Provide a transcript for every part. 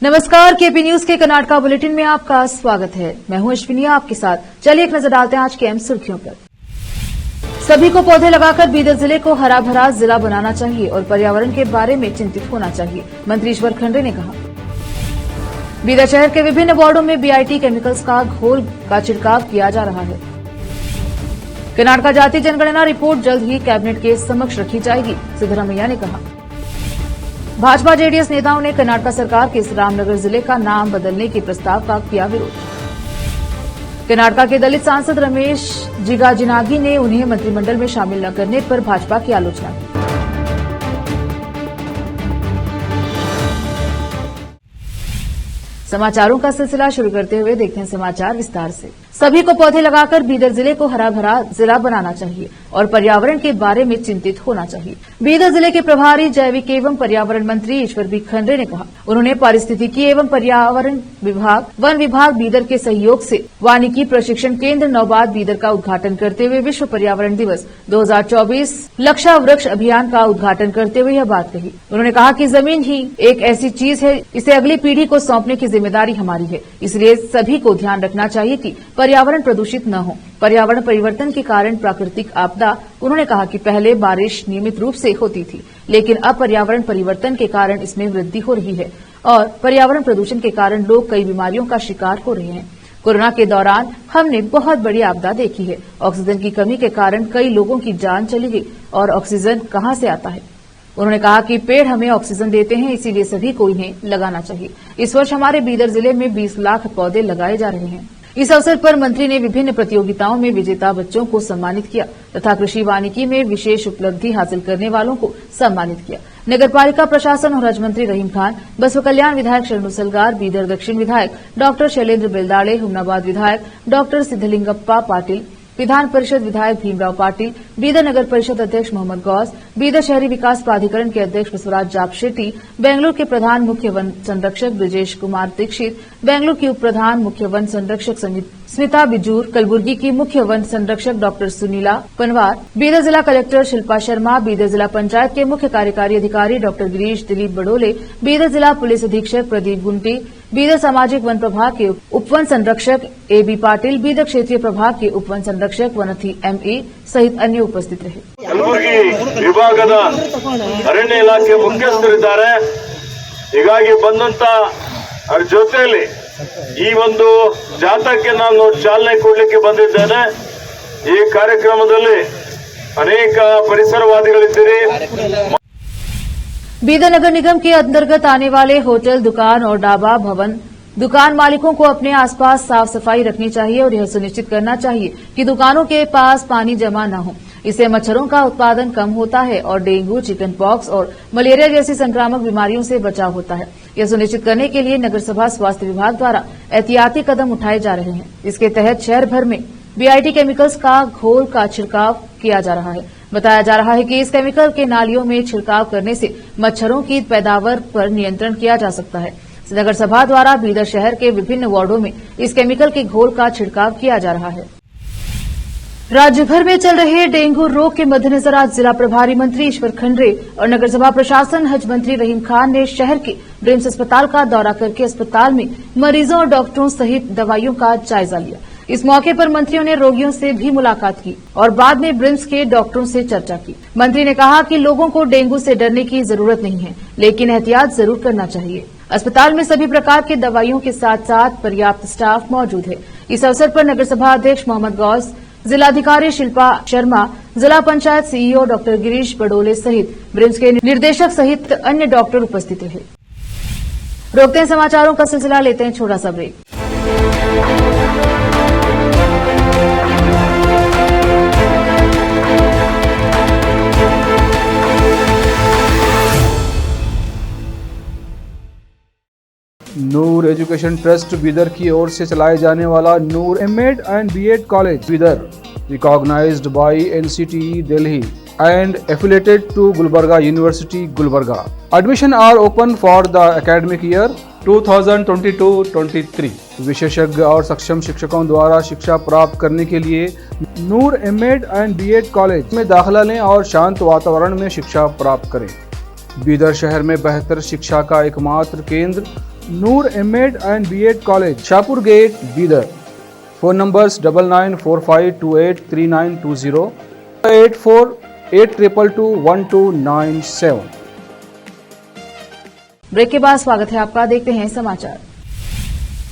नमस्कार, KP news के Karnataka bulletin में आपका स्वागत है। मैं हूं अश्विनी आपके साथ। चलिए एक नजर डालते हैं आज की अहम सुर्खियों पर। सभी को पौधे लगाकर बीदर जिले को हरा भरा जिला बनाना चाहिए और पर्यावरण के बारे में चिंतित होना चाहिए, मंत्री ईश्वर खंडे ने कहा। बीदर शहर के विभिन्न वार्डों में बीआईटी केमिकल्स का घोल का छिड़काव किया जा रहा है। कर्नाटका जाति जनगणना रिपोर्ट जल्द ही कैबिनेट के समक्ष रखी जाएगी, सिद्धरामैया ने कहा। भाजपा जेडीएस नेताओं ने कर्नाटक सरकार के इस रामनगर जिले का नाम बदलने के प्रस्ताव का किया विरोध। कर्नाटक के दलित सांसद रमेश जिगाजिनागी ने उन्हें मंत्रिमंडल में शामिल न करने पर भाजपा की आलोचना की। समाचारों का सिलसिला शुरू करते हुए देखते हैं समाचार विस्तार से। सभी को पौधे लगाकर बीदर जिले को हरा भरा जिला बनाना चाहिए और पर्यावरण के बारे में चिंतित होना चाहिए, बीदर जिले के प्रभारी जैविक एवं पर्यावरण मंत्री ईश्वर बी खंडे ने कहा। उन्होंने पारिस्थितिकी एवं पर्यावरण विभाग, वन विभाग बीदर के सहयोग से वानिकी प्रशिक्षण केंद्र नौबाद बीदर का उद्घाटन करते हुए विश्व पर्यावरण दिवस 2024 लक्षा वृक्ष अभियान का उद्घाटन करते हुए यह बात कही। उन्होंने कहा कि जमीन ही एक ऐसी चीज है, इसे अगली पीढ़ी को सौंपने की जिम्मेदारी हमारी है, इसलिए सभी को ध्यान रखना चाहिए कि पर्यावरण प्रदूषित न हो। पर्यावरण परिवर्तन के कारण प्राकृतिक आपदा, उन्होंने कहा कि पहले बारिश नियमित रूप से होती थी, लेकिन अब पर्यावरण परिवर्तन के कारण इसमें वृद्धि हो रही है और पर्यावरण प्रदूषण के कारण लोग कई बीमारियों का शिकार हो रहे हैं। कोरोना के दौरान हमने बहुत बड़ी आपदा देखी है। ऑक्सीजन की कमी के कारण कई लोगों की जान चली गई और ऑक्सीजन कहां से आता है। उन्होंने कहा कि पेड़ हमें ऑक्सीजन देते हैं, इसीलिए सभी को इन्हें लगाना चाहिए। इस वर्ष हमारे बीदर जिले में 20 लाख पौधे लगाए जा रहे हैं। इस अवसर पर मंत्री ने विभिन्न प्रतियोगिताओं में विजेता बच्चों को सम्मानित किया तथा कृषि वानिकी में विशेष उपलब्धि हासिल करने वालों को सम्मानित किया। नगरपालिका प्रशासन और हज मंत्री रहीम खान, बसव कल्याण विधायक शरणु सलगार, बीदर दक्षिण विधायक डॉक्टर शैलेंद्र बेलदाड़े, हुमनाबाद विधायक डॉक्टर सिद्धलिंगप्पा पाटिल, विधान परिषद विधायक भीमराव पाटिल, बीदर नगर परिषद अध्यक्ष मोहम्मद गौस, बीदर शहरी विकास प्राधिकरण के अध्यक्ष बसवराज जापशेट्टी, बेंगलुरु के प्रधान मुख्य वन संरक्षक ब्रजेश कुमार दीक्षित, बेंगलुरु की उप प्रधान मुख्य वन संरक्षक स्मिता बिजूर, कलबुर्गी की मुख्य वन संरक्षक डॉक्टर सुनीला पनवार, बीदर जिला कलेक्टर शिल्पा शर्मा, बीदर जिला पंचायत के मुख्य कार्यकारी अधिकारी डॉक्टर गिरीश दिलीप बडोले, बीदर जिला पुलिस अधीक्षक प्रदीप गुंटी, बीदर सामाजिक वन प्रभाग के उप वन संरक्षक एबी पाटिल, बीदर क्षेत्रीय प्रभाग के उप वन संरक्षक वनथी एमए सहित अन्य उपस्थित रहे। कलबुर्गी विभागದ ಅರಣ್ಯ ಇಲಾಖೆ ಮುಖ್ಯಸ್ಥರಿದ್ದಾರೆ। ಹೀಗಾಗಿ ಬಂದಂತ ಅವರ ಜೊತೆಯಲ್ಲಿ ಈ ಒಂದು ಜಾಥಾಕ್ಕೆ ನಾನು ಚಾಲನೆ ಕೊಡಲಿಕ್ಕೆ ಬಂದಿದ್ದೇನೆ। ಈ ಕಾರ್ಯಕ್ರಮದಲ್ಲಿ ಅನೇಕ ಪರಿಸರವಾದಿಗಳಿದ್ದೀರಿ। बीदर नगर निगम के अंतर्गत आने वाले होटल, दुकान और ढाबा भवन दुकान मालिकों को अपने आसपास साफ सफाई रखनी चाहिए और यह सुनिश्चित करना चाहिए कि दुकानों के पास पानी जमा न हो। इससे मच्छरों का उत्पादन कम होता है और डेंगू, चिकन पॉक्स और मलेरिया जैसी संक्रामक बीमारियों से बचाव होता है। यह सुनिश्चित करने के लिए नगरसभा स्वास्थ्य विभाग द्वारा एहतियाती कदम उठाए जा रहे हैं। इसके तहत शहर भर में बीआईटी केमिकल्स का घोल का छिड़काव किया जा रहा है। बताया जा रहा है कि इस केमिकल के नालियों में छिड़काव करने से मच्छरों की पैदावार पर नियंत्रण किया जा सकता है। नगर सभा द्वारा बीदर शहर के विभिन्न वार्डों में इस केमिकल के घोल का छिड़काव किया जा रहा है। राज्य भर में चल रहे डेंगू रोग के मद्देनजर आज जिला प्रभारी मंत्री ईश्वर खंडे और नगर सभा प्रशासन हज मंत्री रहीम खान ने शहर के ब्रिम्स अस्पताल का दौरा करके अस्पताल में मरीजों और डॉक्टरों सहित दवाइयों का जायजा लिया। इस मौके पर मंत्रियों ने रोगियों से भी मुलाकात की और बाद में ब्रिम्स के डॉक्टरों से चर्चा की। मंत्री ने कहा कि लोगों को डेंगू से डरने की जरूरत नहीं है, लेकिन एहतियात जरूर करना चाहिए। अस्पताल में सभी प्रकार की दवाइयों के साथ साथ पर्याप्त स्टाफ मौजूद है। इस अवसर पर नगर सभा अध्यक्ष मोहम्मद गौस, जिलाधिकारी शिल्पा शर्मा, जिला पंचायत सीईओ डॉक्टर गिरीश बडोले सहित ब्रिम्स के निर्देशक सहित अन्य डॉक्टर उपस्थित रहे। रोकते हैं समाचारों का सिलसिला, लेते हैं छोटा सा break. Noor education trust Bidar की ओर से चलाए जाने वाला Noor MEd and BEd college Bidar, recognised by NCTE Delhi and affiliated to Gulbarga University, Gulbarga. Admission are open for the academic year 2022-23। विशेषज्ञ और सक्षम शिक्षकों द्वारा शिक्षा प्राप्त करने के लिए नूर एमएड एंड बीएड कॉलेज में दाखिला लें और शांत वातावरण में शिक्षा प्राप्त करें। बीदर शहर में बेहतर शिक्षा का एकमात्र केंद्र Noor M.Ed and B.Ed College, Shapur Gate, Bidar. Phone numbers 9945283920, 8482221297. Break के बाद स्वागत है आपका। देखते हैं समाचार।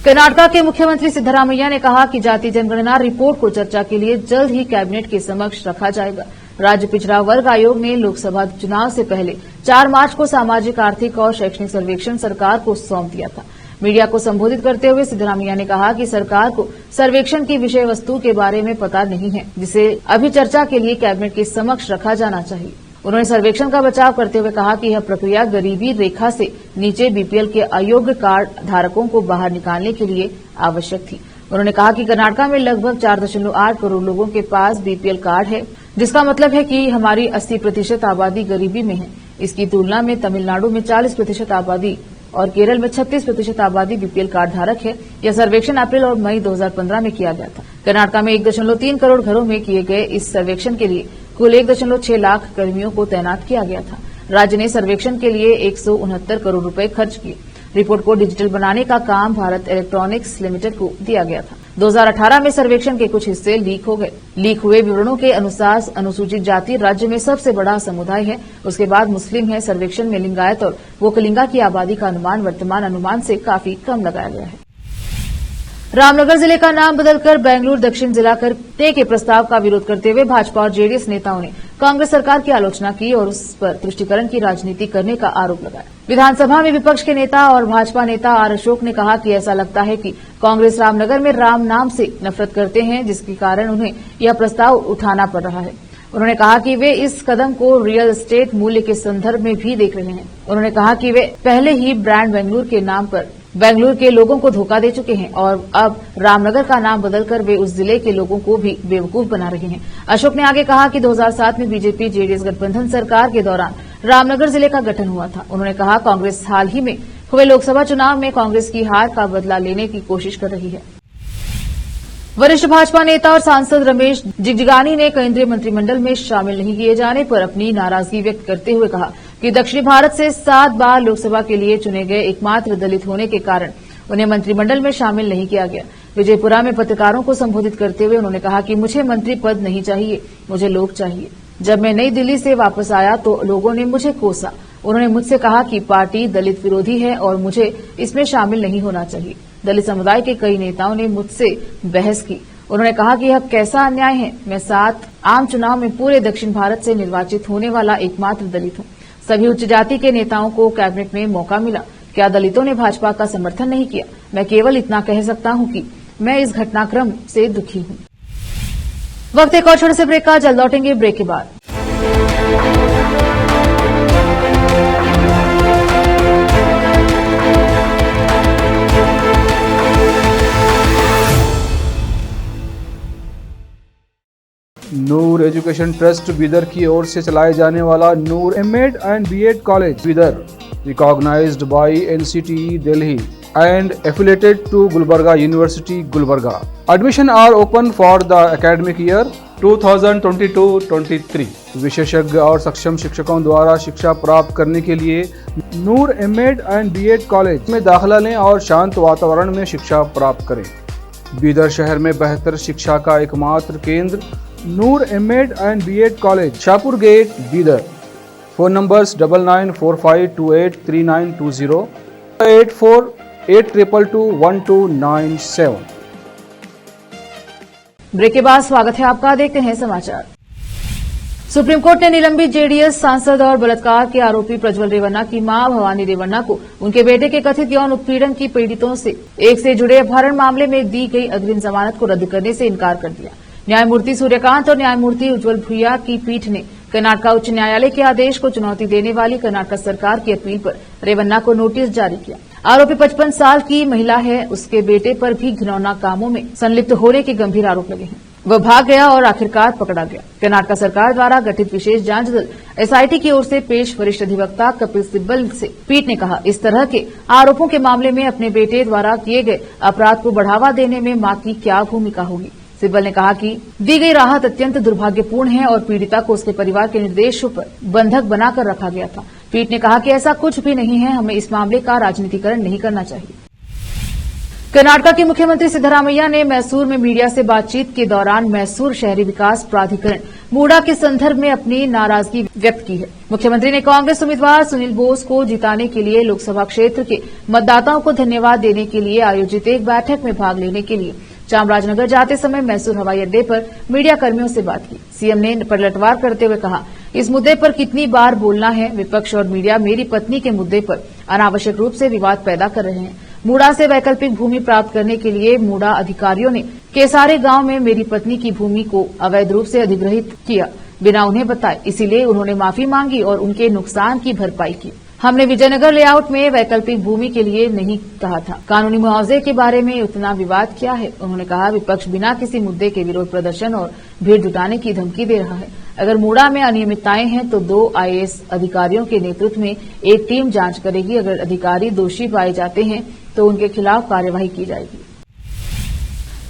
कर्नाटका के मुख्यमंत्री सिद्धरामैया ने कहा कि जाति जनगणना रिपोर्ट को चर्चा के लिए जल्द ही कैबिनेट के समक्ष रखा जाएगा। राज्य पिछड़ा वर्ग आयोग ने लोकसभा चुनाव से पहले 4 मार्च को सामाजिक, आर्थिक और शैक्षणिक सर्वेक्षण सरकार को सौंप दिया था। मीडिया को संबोधित करते हुए सिद्धरामैया ने कहा कि सरकार को सर्वेक्षण की विषय वस्तु के बारे में पता नहीं है, जिसे अभी चर्चा के लिए कैबिनेट के समक्ष रखा जाना चाहिए। उन्होंने सर्वेक्षण का बचाव करते हुए कहा कि यह प्रक्रिया गरीबी रेखा से नीचे बीपीएल के अयोग्य कार्ड धारकों को बाहर निकालने के लिए आवश्यक थी। उन्होंने कहा कि कर्नाटका में लगभग 4.8 करोड़ लोगों के पास बीपीएल कार्ड है, जिसका मतलब है कि हमारी 80% आबादी गरीबी में है। इसकी तुलना में तमिलनाडु में 40% आबादी और केरल में 36% आबादी बीपीएल कार्ड धारक है। यह सर्वेक्षण अप्रैल और मई 2015 में किया गया था। कर्नाटका में 1.3 करोड़ घरों में किए गए इस सर्वेक्षण के लिए कुल 1.6 लाख कर्मियों को तैनात किया गया था। राज्य ने सर्वेक्षण के लिए 169 करोड़ रुपए खर्च किए। रिपोर्ट को डिजिटल बनाने का काम भारत इलेक्ट्रॉनिक्स लिमिटेड को दिया गया था। 2018 में सर्वेक्षण के कुछ हिस्से लीक हो गए। लीक हुए विवरणों के अनुसार अनुसूचित जाति राज्य में सबसे बड़ा समुदाय है, उसके बाद मुस्लिम है। सर्वेक्षण में लिंगायत और वोकलिंगा की आबादी का अनुमान वर्तमान अनुमान से काफी कम लगाया गया है। रामनगर जिले का नाम बदलकर बेंगलुरु दक्षिण जिला करने के प्रस्ताव का विरोध करते हुए भाजपा और जेडीएस नेताओं ने कांग्रेस सरकार की आलोचना की और उस पर तुष्टीकरण की राजनीति करने का आरोप लगाया। विधानसभा में विपक्ष के नेता और भाजपा नेता आर अशोक ने कहा कि ऐसा लगता है कि कांग्रेस रामनगर में राम नाम से नफरत करते हैं, जिसके कारण उन्हें यह प्रस्ताव उठाना पड़ रहा है। उन्होंने कहा कि वे इस कदम को रियल एस्टेट मूल्य के संदर्भ में भी देख रहे हैं। उन्होंने कहा कि वे पहले ही ब्रांड बेंगलुरु के नाम पर बेंगलुरु के लोगों को धोखा दे चुके हैं और अब रामनगर का नाम बदलकर वे उस जिले के लोगों को भी बेवकूफ बना रहे हैं। अशोक ने आगे कहा कि 2007 में बीजेपी जेडीएस गठबंधन सरकार के दौरान रामनगर जिले का गठन हुआ था। उन्होंने कहा कांग्रेस हाल ही में हुए लोकसभा चुनाव में कांग्रेस की हार का बदला लेने की कोशिश कर रही है। वरिष्ठ भाजपा नेता और सांसद रमेश जिगजिगानी ने केंद्रीय मंत्रिमंडल में शामिल नहीं किए जाने पर अपनी नाराजगी व्यक्त करते हुए कहा कि दक्षिणी भारत से 7 बार लोकसभा के लिए चुने गए एकमात्र दलित होने के कारण उन्हें मंत्रिमंडल में शामिल नहीं किया गया। विजयपुरा में पत्रकारों को संबोधित करते हुए उन्होंने कहा कि मुझे मंत्री पद नहीं चाहिए, मुझे लोग चाहिए। जब मैं नई दिल्ली से वापस आया तो लोगों ने मुझे कोसा। उन्होंने मुझसे कहा कि पार्टी दलित विरोधी है और मुझे इसमें शामिल नहीं होना चाहिए। दलित समुदाय के कई नेताओं ने मुझसे बहस की। उन्होंने कहा कि यह कैसा अन्याय है। मैं 7 आम चुनाव में पूरे दक्षिण भारत से निर्वाचित होने वाला एकमात्र दलित हूं। सभी उच्च जाति के नेताओं को कैबिनेट में मौका मिला। क्या दलितों ने भाजपा का समर्थन नहीं किया? मैं केवल इतना कह सकता हूं कि मैं इस घटनाक्रम से दुखी हूं। वक्त एक और छोटे से ब्रेक का, जल्द लौटेंगे ब्रेक के बाद। नूर एजुकेशन ट्रस्ट बिदर की ओर से चलाए जाने वाला Noor MEd and B.Ed college Bidar, recognised by NCTE Delhi and affiliated to Gulbarga University, Gulbarga. Admission are open for the academic year 2022-23. विशेषज्ञ और सक्षम शिक्षकों द्वारा शिक्षा प्राप्त करने के लिए नूर एम.एड एंड B.Ed कॉलेज में दाखिला लें और शांत वातावरण में शिक्षा प्राप्त करें। बीदर शहर में बेहतर शिक्षा का एकमात्र केंद्र Noor MEd and B.Ed college, Shahpur gate, Bidar. Phone numbers 9945283920, 8482221297। Break के बाद स्वागत है आपका। देखते हैं समाचार। सुप्रीम कोर्ट ने निलंबित जेडीएस सांसद और बलात्कार के आरोपी प्रज्वल रेवन्ना की मां भवानी रेवन्ना को उनके बेटे के कथित यौन उत्पीड़न की पीड़ितों से एक से जुड़े अपहरण मामले में दी गई अग्रिम जमानत को रद्द करने से इनकार कर दिया। न्यायमूर्ति सूर्यकांत और न्यायमूर्ति उज्जवल भुइया की पीठ ने कर्नाटका उच्च न्यायालय के आदेश को चुनौती देने वाली कर्नाटक सरकार की अपील पर रेवन्ना को नोटिस जारी किया। आरोपी 55 साल की महिला है। उसके बेटे पर भी घिनौना कामों में संलिप्त होने के गंभीर आरोप लगे हैं। वह भाग गया और आखिरकार पकड़ा गया। कर्नाटक सरकार द्वारा गठित विशेष जांच दल एसआईटी की ओर से पेश वरिष्ठ अधिवक्ता कपिल सिब्बल से पीठ ने कहा, इस तरह के आरोपों के मामले में अपने बेटे द्वारा किए गए अपराध को बढ़ावा देने में मां की क्या भूमिका होगी। सिब्बल ने कहा कि दी गई राहत अत्यंत दुर्भाग्यपूर्ण है और पीड़िता को उसके परिवार के निर्देशों पर बंधक बनाकर रखा गया था। पीठ ने कहा कि ऐसा कुछ भी नहीं है, हमें इस मामले का राजनीतिकरण नहीं करना चाहिए। कर्नाटक के मुख्यमंत्री सिद्धरामैया ने मैसूर में मीडिया से बातचीत के दौरान मैसूर शहरी विकास प्राधिकरण मूडा के संदर्भ में अपनी नाराजगी व्यक्त की है। मुख्यमंत्री ने कांग्रेस उम्मीदवार सुनील बोस को जिताने के लिए लोकसभा क्षेत्र के मतदाताओं को धन्यवाद देने के लिए आयोजित एक बैठक में भाग लेने के लिए चामराजनगर जाते समय मैसूर हवाई अड्डे पर मीडिया कर्मियों से बात की। सीएम ने पलटवार करते हुए कहा, इस मुद्दे पर कितनी बार बोलना है। विपक्ष और मीडिया मेरी पत्नी के मुद्दे पर अनावश्यक रूप से विवाद पैदा कर रहे हैं। मूडा से वैकल्पिक भूमि प्राप्त करने के लिए मूडा अधिकारियों ने केसारे गांव में मेरी पत्नी की भूमि को अवैध रूप से अधिग्रहित किया बिना उन्हें बताए, इसीलिए उन्होंने माफी मांगी और उनके नुकसान की भरपाई की। हमने विजयनगर लेआउट में वैकल्पिक भूमि के लिए नहीं कहा था, कानूनी मुआवजे के बारे में उतना विवाद क्या है। उन्होंने कहा, विपक्ष बिना किसी मुद्दे के विरोध प्रदर्शन और भीड़ जुटाने की धमकी दे रहा है। अगर मूडा में अनियमितताएं हैं तो 2 आईएएस अधिकारियों के नेतृत्व में एक टीम जांच करेगी। अगर अधिकारी दोषी पाए जाते हैं तो उनके खिलाफ कार्यवाही की जाएगी।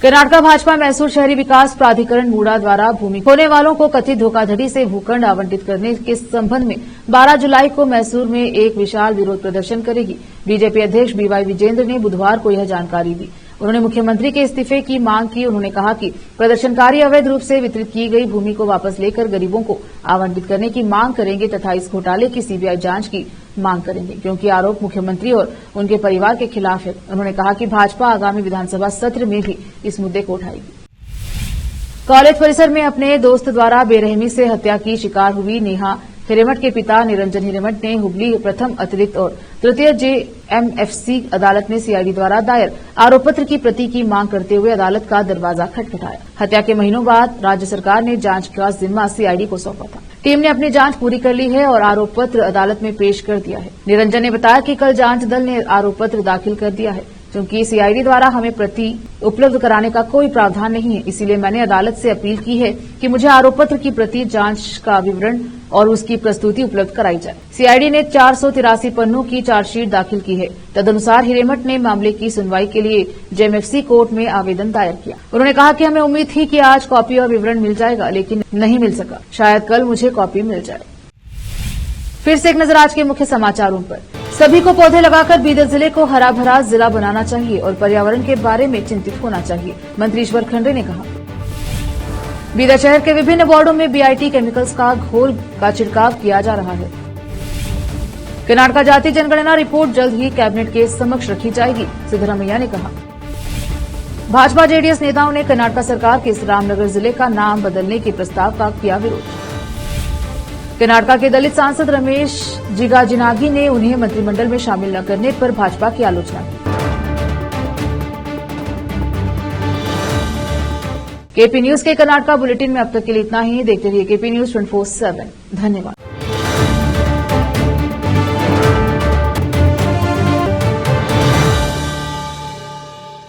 कर्नाटक भाजपा मैसूर शहरी विकास प्राधिकरण मूडा द्वारा भूमि खोने वालों को कथित धोखाधड़ी से भूखंड आवंटित करने के संबंध में 12 जुलाई को मैसूर में एक विशाल विरोध प्रदर्शन करेगी। बीजेपी अध्यक्ष बीवाई विजेंद्र ने बुधवार को यह जानकारी दी। उन्होंने मुख्यमंत्री के इस्तीफे की मांग की। उन्होंने कहा कि प्रदर्शनकारी अवैध रूप से वितरित की गई भूमि को वापस लेकर गरीबों को आवंटित करने की मांग करेंगे तथा इस घोटाले की सीबीआई जांच की मांग करेंगे, क्योंकि आरोप मुख्यमंत्री और उनके परिवार के खिलाफ है। उन्होंने कहा कि भाजपा आगामी विधानसभा सत्र में भी इस मुद्दे को उठाएगी। कॉलेज परिसर में अपने दोस्त द्वारा बेरहमी से हत्या की शिकार हुई नेहा हिरेमठ के पिता निरंजन हिरेमठ ने हुबली प्रथम अतिरिक्त और तृतीय जेएमएफसी अदालत में सीआईडी द्वारा दायर आरोप पत्र की प्रति की मांग करते हुए अदालत का दरवाजा खटखटाया। हत्या के महीनों बाद राज्य सरकार ने जांच का जिम्मा सीआईडी को सौंपा था। टीम ने अपनी जांच पूरी कर ली है और आरोप पत्र अदालत में पेश कर दिया है। निरंजन ने बताया कि कल जांच दल ने आरोप पत्र दाखिल कर दिया है। क्योंकि सीआईडी द्वारा हमें प्रति उपलब्ध कराने का कोई प्रावधान नहीं है, इसीलिए मैंने अदालत से अपील की है कि मुझे आरोप पत्र की प्रति, जांच का विवरण और उसकी प्रस्तुति उपलब्ध कराई जाए। सीआईडी ने 483 पन्नों की चार्जशीट दाखिल की है। तदनुसार हिरेमठ ने मामले की सुनवाई के लिए जेएमएफसी कोर्ट में आवेदन दायर किया। उन्होंने कहा कि हमें उम्मीद थी कि आज कॉपी और विवरण मिल जाएगा, लेकिन नहीं मिल सका। शायद कल मुझे कॉपी मिल जाए। फिर से एक नजर आज के मुख्य समाचारों पर। सभी को पौधे लगाकर बीदर जिले को हरा भरा जिला बनाना चाहिए और पर्यावरण के बारे में चिंतित होना चाहिए, मंत्री ईश्वर खंडे ने कहा। बीदर शहर के विभिन्न वार्डों में बीआईटी केमिकल्स का घोल का छिड़काव किया जा रहा है। कर्नाटक जाति जनगणना रिपोर्ट जल्द ही कैबिनेट के समक्ष रखी जाएगी, सिद्धरामैया ने कहा। भाजपा जेडीएस नेताओं ने कर्नाटक सरकार के इस रामनगर जिले का नाम बदलने के प्रस्ताव का किया विरोध। कर्नाटक के दलित सांसद रमेश जिगाजिनागी ने उन्हें मंत्रिमंडल में शामिल न करने पर भाजपा की आलोचना की। केपी न्यूज के कर्नाटक बुलेटिन में अब तक के लिए इतना ही। देखते रहिए केपी न्यूज 24/7। धन्यवाद।